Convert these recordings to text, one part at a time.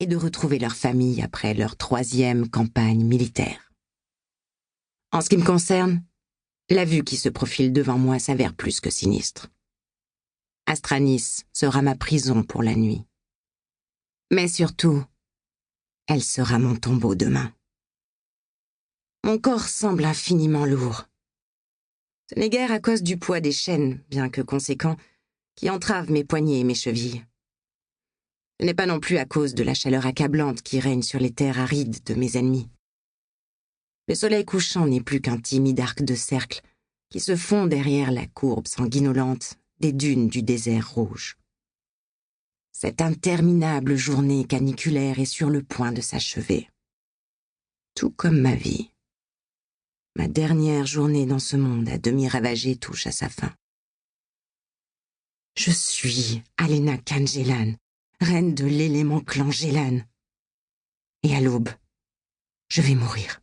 et de retrouver leur famille après leur 3e campagne militaire. En ce qui me concerne, la vue qui se profile devant moi s'avère plus que sinistre. Astranis sera ma prison pour la nuit. Mais surtout, elle sera mon tombeau demain. Mon corps semble infiniment lourd. Ce n'est guère à cause du poids des chaînes, bien que conséquent, qui entravent mes poignets et mes chevilles. Ce n'est pas non plus à cause de la chaleur accablante qui règne sur les terres arides de mes ennemis. Le soleil couchant n'est plus qu'un timide arc de cercle qui se fond derrière la courbe sanguinolente des dunes du désert rouge. Cette interminable journée caniculaire est sur le point de s'achever. Tout comme ma vie. Ma dernière journée dans ce monde à demi ravagé touche à sa fin. Je suis Alena Khan Gélan, reine de l'élément clan Gélan. Et à l'aube, je vais mourir.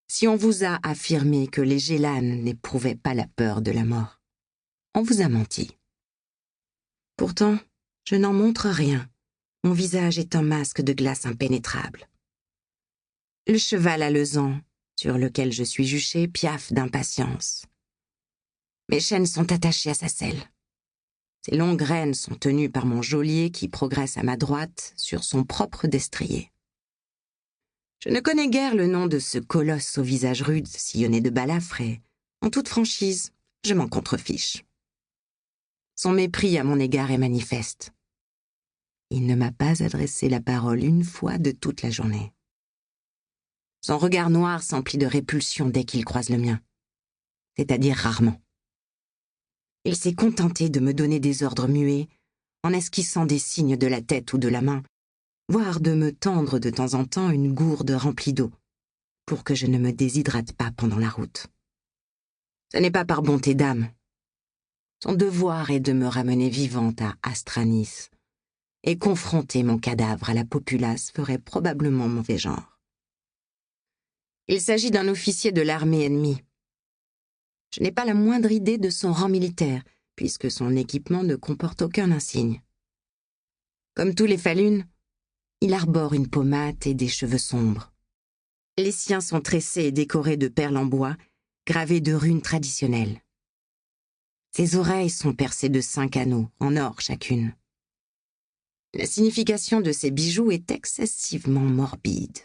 Si on vous a affirmé que les Gélan n'éprouvaient pas la peur de la mort, on vous a menti. Pourtant, je n'en montre rien. Mon visage est un masque de glace impénétrable. Le cheval alezan, sur lequel je suis juché, piaffe d'impatience. Mes chaînes sont attachées à sa selle. Ses longues rênes sont tenues par mon geôlier qui progresse à ma droite sur son propre destrier. Je ne connais guère le nom de ce colosse au visage rude, sillonné de balafres et, en toute franchise, je m'en contrefiche. Son mépris à mon égard est manifeste. Il ne m'a pas adressé la parole une fois de toute la journée. Son regard noir s'emplit de répulsion dès qu'il croise le mien, c'est-à-dire rarement. Il s'est contenté de me donner des ordres muets, en esquissant des signes de la tête ou de la main, voire de me tendre de temps en temps une gourde remplie d'eau, pour que je ne me déshydrate pas pendant la route. Ce n'est pas par bonté d'âme. Son devoir est de me ramener vivante à Astranis, et confronter mon cadavre à la populace ferait probablement mauvais genre. Il s'agit d'un officier de l'armée ennemie. Je n'ai pas la moindre idée de son rang militaire, puisque son équipement ne comporte aucun insigne. Comme tous les Faluns, il arbore une pommade et des cheveux sombres. Les siens sont tressés et décorés de perles en bois, gravées de runes traditionnelles. Ses oreilles sont percées de 5 anneaux, en or chacune. La signification de ces bijoux est excessivement morbide.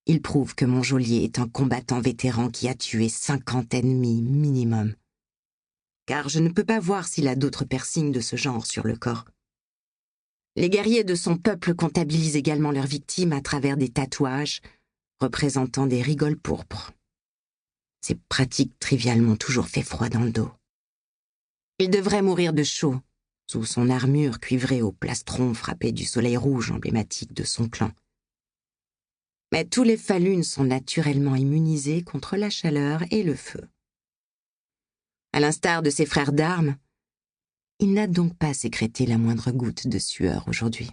Il prouve que mon geôlier est un combattant vétéran qui a tué 50 ennemis minimum. Car je ne peux pas voir s'il a d'autres piercings de ce genre sur le corps. Les guerriers de son peuple comptabilisent également leurs victimes à travers des tatouages représentant des rigoles pourpres. Ces pratiques triviales m'ont toujours fait froid dans le dos. Il devrait mourir de chaud, sous son armure cuivrée au plastron frappé du soleil rouge emblématique de son clan. Mais tous les Faluns sont naturellement immunisés contre la chaleur et le feu. À l'instar de ses frères d'armes, il n'a donc pas sécrété la moindre goutte de sueur aujourd'hui.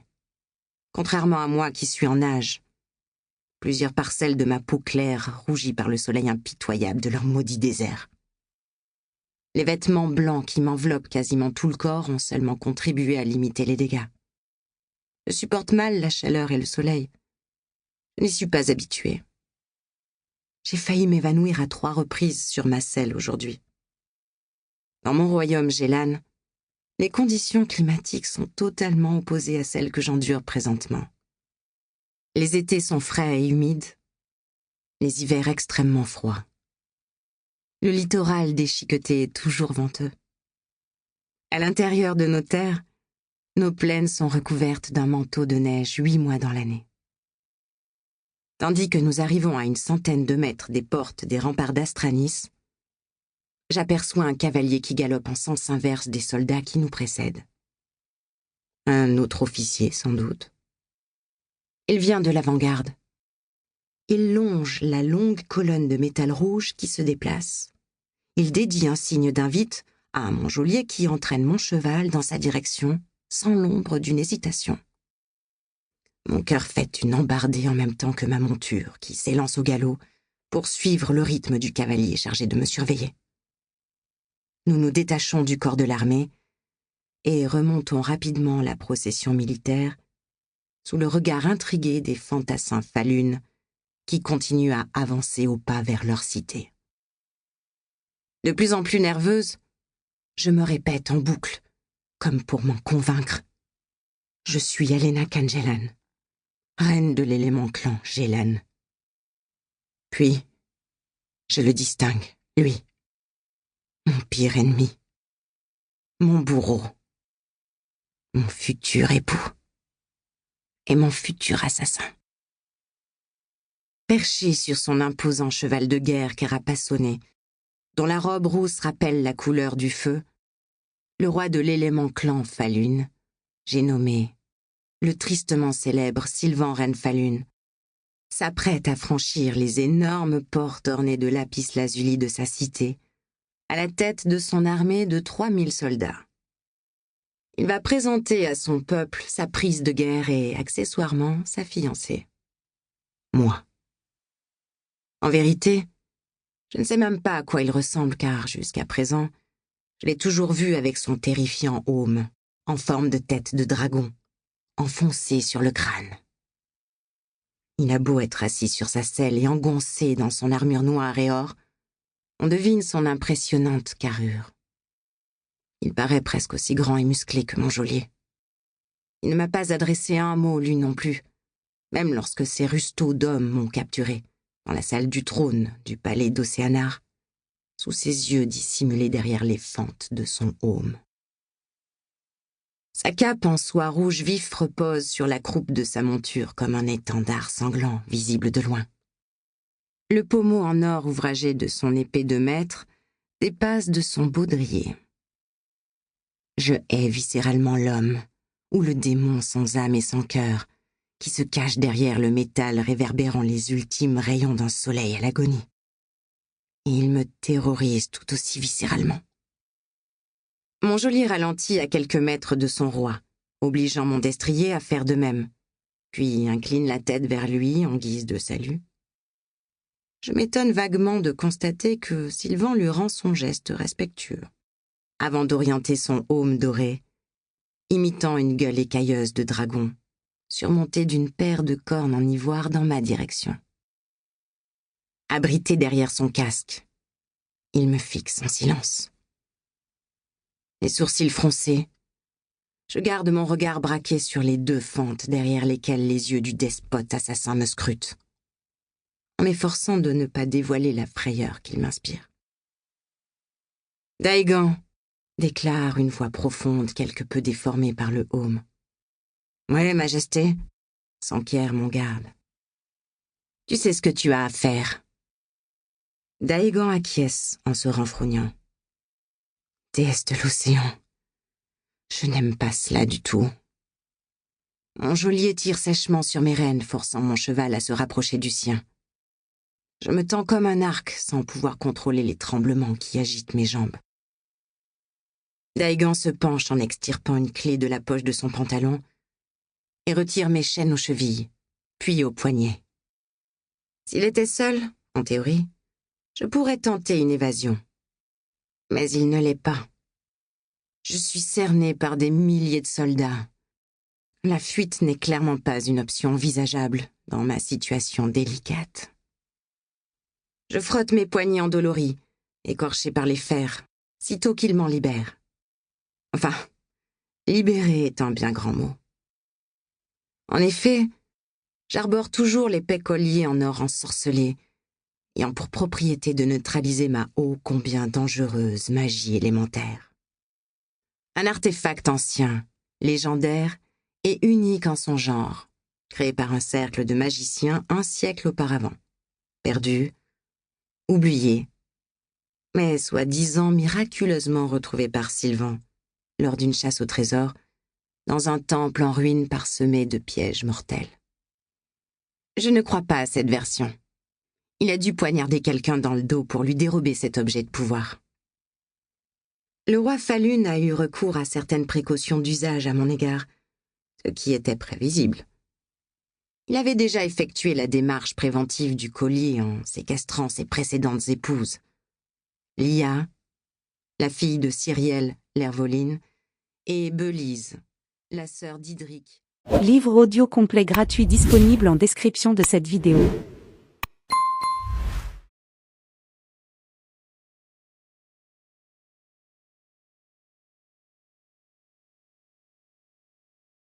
Contrairement à moi qui suis en nage, plusieurs parcelles de ma peau claire rougies par le soleil impitoyable de leur maudit désert. Les vêtements blancs qui m'enveloppent quasiment tout le corps ont seulement contribué à limiter les dégâts. Je supporte mal la chaleur et le soleil. Je n'y suis pas habituée. J'ai failli m'évanouir à 3 reprises sur ma selle aujourd'hui. Dans mon royaume Gélan, les conditions climatiques sont totalement opposées à celles que j'endure présentement. Les étés sont frais et humides, les hivers extrêmement froids. Le littoral déchiqueté est toujours venteux. À l'intérieur de nos terres, nos plaines sont recouvertes d'un manteau de neige 8 mois dans l'année. Tandis que nous arrivons à une centaine de mètres des portes des remparts d'Astranis, j'aperçois un cavalier qui galope en sens inverse des soldats qui nous précèdent. Un autre officier, sans doute. Il vient de l'avant-garde. Il longe la longue colonne de métal rouge qui se déplace. Il dédie un signe d'invite à mon geôlier qui entraîne mon cheval dans sa direction sans l'ombre d'une hésitation. Mon cœur fait une embardée en même temps que ma monture qui s'élance au galop pour suivre le rythme du cavalier chargé de me surveiller. Nous nous détachons du corps de l'armée et remontons rapidement la procession militaire sous le regard intrigué des fantassins Falun qui continuent à avancer au pas vers leur cité. De plus en plus nerveuse, je me répète en boucle, comme pour m'en convaincre. Je suis Alena Kangelan, reine de l'élément clan Gélan. Puis, je le distingue, lui, mon pire ennemi, mon bourreau, mon futur époux et mon futur assassin. Perché sur son imposant cheval de guerre carapassonné, dont la robe rousse rappelle la couleur du feu, le roi de l'élément clan Falun, j'ai nommé le tristement célèbre Sylvan Renfalun, s'apprête à franchir les énormes portes ornées de lapis-lazuli de sa cité, à la tête de son armée de 3000 soldats. Il va présenter à son peuple sa prise de guerre et, accessoirement, sa fiancée. Moi. En vérité, je ne sais même pas à quoi il ressemble car, jusqu'à présent, je l'ai toujours vu avec son terrifiant aume, en forme de tête de dragon, enfoncé sur le crâne. Il a beau être assis sur sa selle et engoncé dans son armure noire et or, on devine son impressionnante carrure. Il paraît presque aussi grand et musclé que mon geôlier. Il ne m'a pas adressé un mot, lui non plus, même lorsque ces rustaux d'hommes m'ont capturé, dans la salle du trône du palais d'Océanar, sous ses yeux dissimulés derrière les fentes de son aume. Sa cape en soie rouge vif repose sur la croupe de sa monture comme un étendard sanglant visible de loin. Le pommeau en or ouvragé de son épée de maître dépasse de son baudrier. Je hais viscéralement l'homme, ou le démon sans âme et sans cœur, qui se cache derrière le métal réverbérant les ultimes rayons d'un soleil à l'agonie. Et il me terrorise tout aussi viscéralement. Mon geôlier ralentit à quelques mètres de son roi, obligeant mon destrier à faire de même, puis incline la tête vers lui en guise de salut. Je m'étonne vaguement de constater que Sylvan lui rend son geste respectueux, avant d'orienter son aume doré, imitant une gueule écailleuse de dragon, surmontée d'une paire de cornes en ivoire dans ma direction. Abrité derrière son casque, il me fixe en silence. Les sourcils froncés, je garde mon regard braqué sur les 2 fentes derrière lesquelles les yeux du despote assassin me scrutent, en m'efforçant de ne pas dévoiler la frayeur qu'il m'inspire. « Daïgan !» déclare une voix profonde quelque peu déformée par le aume. « Ouais, Majesté !» s'enquiert mon garde. « Tu sais ce que tu as à faire. » Daïgan acquiesce en se renfrognant. « Déesse de l'océan, je n'aime pas cela du tout. » Mon geôlier tire sèchement sur mes rênes, forçant mon cheval à se rapprocher du sien. Je me tends comme un arc sans pouvoir contrôler les tremblements qui agitent mes jambes. Daïgan se penche en extirpant une clé de la poche de son pantalon et retire mes chaînes aux chevilles, puis aux poignets. S'il était seul, en théorie, je pourrais tenter une évasion. Mais il ne l'est pas. Je suis cerné par des milliers de soldats. La fuite n'est clairement pas une option envisageable dans ma situation délicate. Je frotte mes poignets endoloris, écorchés par les fers, sitôt qu'ils m'en libèrent. Enfin, libérer est un bien grand mot. En effet, j'arbore toujours l'épais collier en or ensorcelé, ayant pour propriété de neutraliser ma ô combien dangereuse magie élémentaire. Un artefact ancien, légendaire et unique en son genre, créé par un cercle de magiciens un siècle auparavant, perdu, oublié, mais soi-disant miraculeusement retrouvé par Sylvan lors d'une chasse au trésor, dans un temple en ruine parsemé de pièges mortels. Je ne crois pas à cette version. Il a dû poignarder quelqu'un dans le dos pour lui dérober cet objet de pouvoir. Le roi Falun a eu recours à certaines précautions d'usage à mon égard, ce qui était prévisible. Il avait déjà effectué la démarche préventive du collier en séquestrant ses précédentes épouses, Lia, la fille de Cyrielle l'Hervoline, et Belise, la sœur d'Hydric, Livre audio complet gratuit disponible en description de cette vidéo.